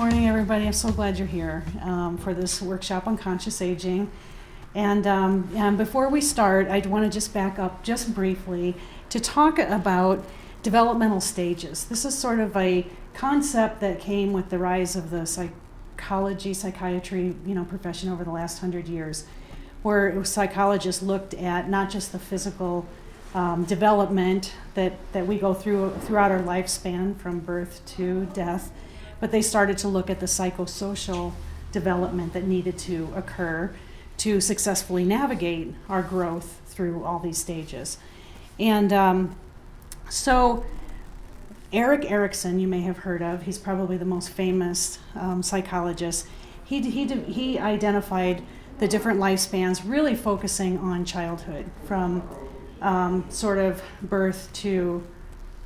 morning, everybody. I'm so glad you're here for this workshop on conscious aging. And before we start, I want to just back up just briefly to talk about developmental stages. This is sort of a concept that came with the rise of the psychiatry, profession over the last 100 years, where psychologists looked at not just the physical development that we go throughout our lifespan from birth to death, but they started to look at the psychosocial development that needed to occur to successfully navigate our growth through all these stages. And so Erik Erikson, you may have heard of, he's probably the most famous psychologist. He identified the different lifespans, really focusing on childhood from sort of birth to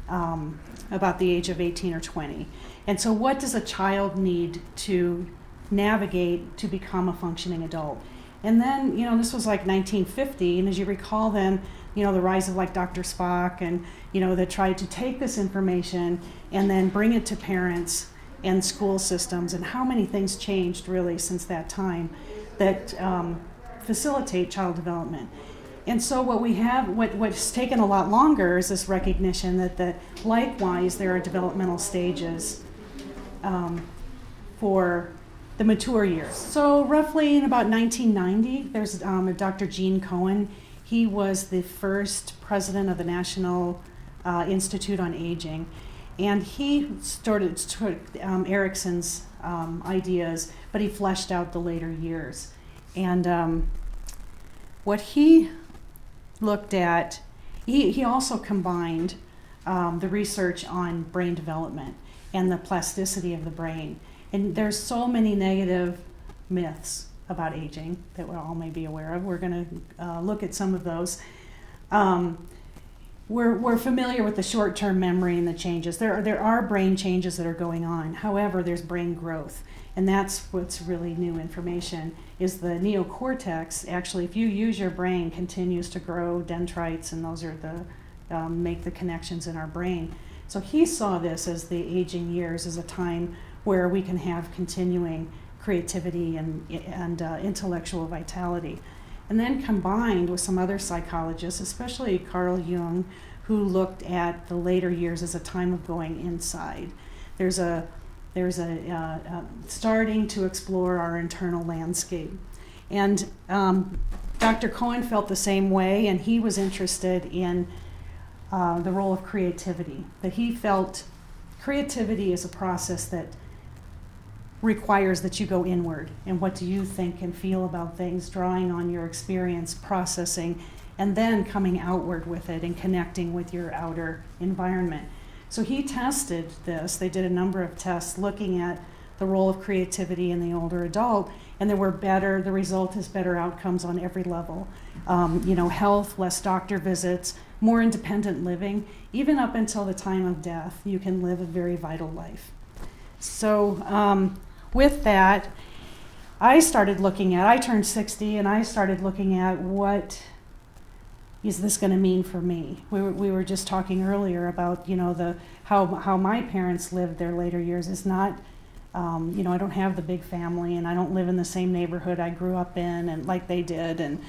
about the age of 18 or 20. And so what does a child need to navigate to become a functioning adult? And then, this was like 1950, and as you recall then, the rise of like Dr. Spock and, that tried to take this information and then bring it to parents and school systems, and how many things changed really since that time that facilitate child development. And so what's taken a lot longer is this recognition that likewise there are developmental stages for the mature years. So roughly in about 1990, there's Dr. Gene Cohen. He was the first president of the National Institute on Aging, and he took Erikson's ideas, but he fleshed out the later years. And what he looked at, he also combined the research on brain development and the plasticity of the brain. And there's so many negative myths about aging that we all may be aware of. We're going to look at some of those. We're familiar with the short-term memory and the changes. There are brain changes that are going on. However, there's brain growth. And that's what's really new information, is the neocortex, actually, if you use your brain, continues to grow dendrites, and those are the make the connections in our brain. So he saw this as the aging years as a time where we can have continuing creativity and intellectual vitality. And then combined with some other psychologists, especially Carl Jung, who looked at the later years as a time of going inside. There's a starting to explore our internal landscape. And Dr. Cohen felt the same way, and he was interested in the role of creativity, that he felt creativity is a process that requires that you go inward, and what do you think and feel about things, drawing on your experience, processing, and then coming outward with it and connecting with your outer environment. So he tested this. They did a number of tests looking at the role of creativity in the older adult, and the result is better outcomes on every level. Health, less doctor visits, more independent living, even up until the time of death, you can live a very vital life. So with that, I turned 60, and I started looking at what is this going to mean for me? We were just talking earlier about, how my parents lived their later years is not, I don't have the big family, and I don't live in the same neighborhood I grew up in, and like they did, and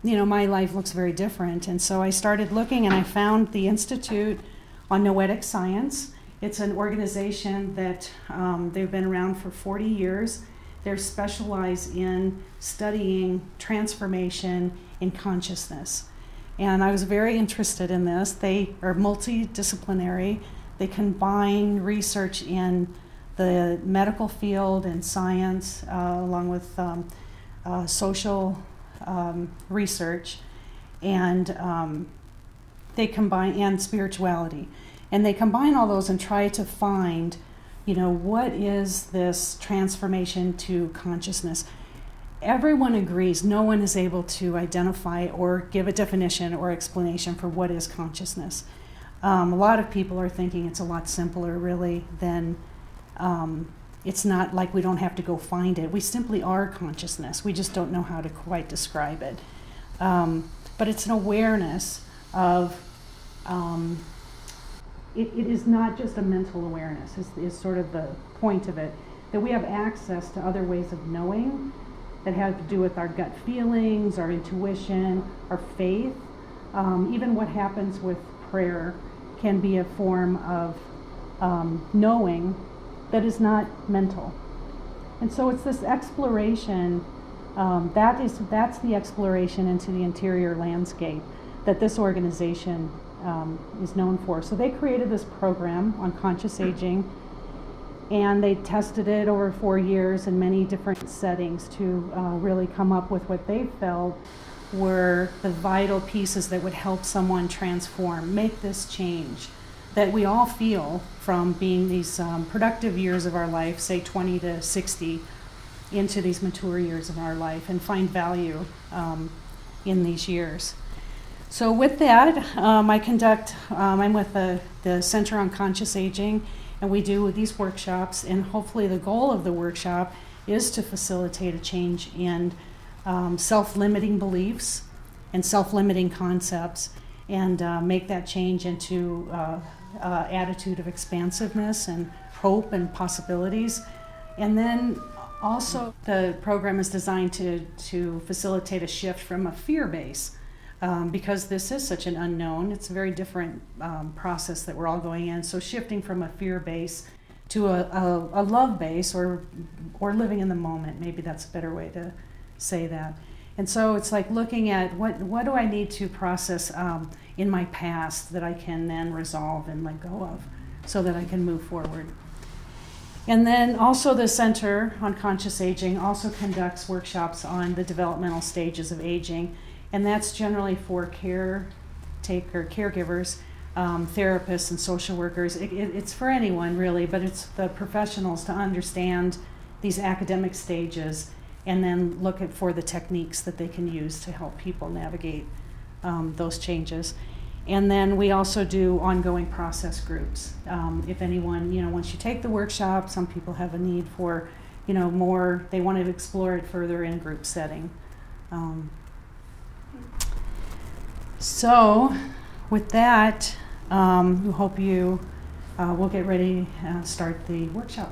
my life looks very different. And so I started looking, and I found the Institute on Noetic Science. It's an organization that they've been around for 40 years. They're specialized in studying transformation in consciousness. And I was very interested in this. They are multidisciplinary. They combine research in the medical field and science, along with social research, and they combine, and spirituality. And they combine all those and try to find, what is this transformation to consciousness? Everyone agrees, no one is able to identify or give a definition or explanation for what is consciousness. A lot of people are thinking it's a lot simpler, really, than it's not like we don't have to go find it. We simply are consciousness. We just don't know how to quite describe it. But it's an awareness of it is not just a mental awareness, is sort of the point of it, that we have access to other ways of knowing that have to do with our gut feelings, our intuition, our faith. Even what happens with prayer can be a form of knowing that is not mental. And so it's this exploration, that's the exploration into the interior landscape that this organization is known for. So they created this program on conscious aging, and they tested it over 4 years in many different settings to really come up with what they felt were the vital pieces that would help someone transform, make this change that we all feel from being these productive years of our life, say 20 to 60, into these mature years of our life, and find value in these years. So with that, I'm with the Center on Conscious Aging, and we do these workshops, and hopefully the goal of the workshop is to facilitate a change in self-limiting beliefs and self-limiting concepts, and make that change into attitude of expansiveness and hope and possibilities. And then also the program is designed to facilitate a shift from a fear base, because this is such an unknown. It's a very different process that we're all going in. So shifting from a fear base to a love base, or living in the moment, maybe that's a better way to say that. And so it's like looking at what do I need to process in my past that I can then resolve and let go of, so that I can move forward. And then also the Center on Conscious Aging also conducts workshops on the developmental stages of aging, and that's generally for caregivers, therapists and social workers. It's for anyone really, but it's the professionals to understand these academic stages and then look for the techniques that they can use to help people navigate those changes. And then we also do ongoing process groups. If anyone, once you take the workshop, some people have a need for, more, they want to explore it further in a group setting. So with that, we hope you will get ready to start the workshop.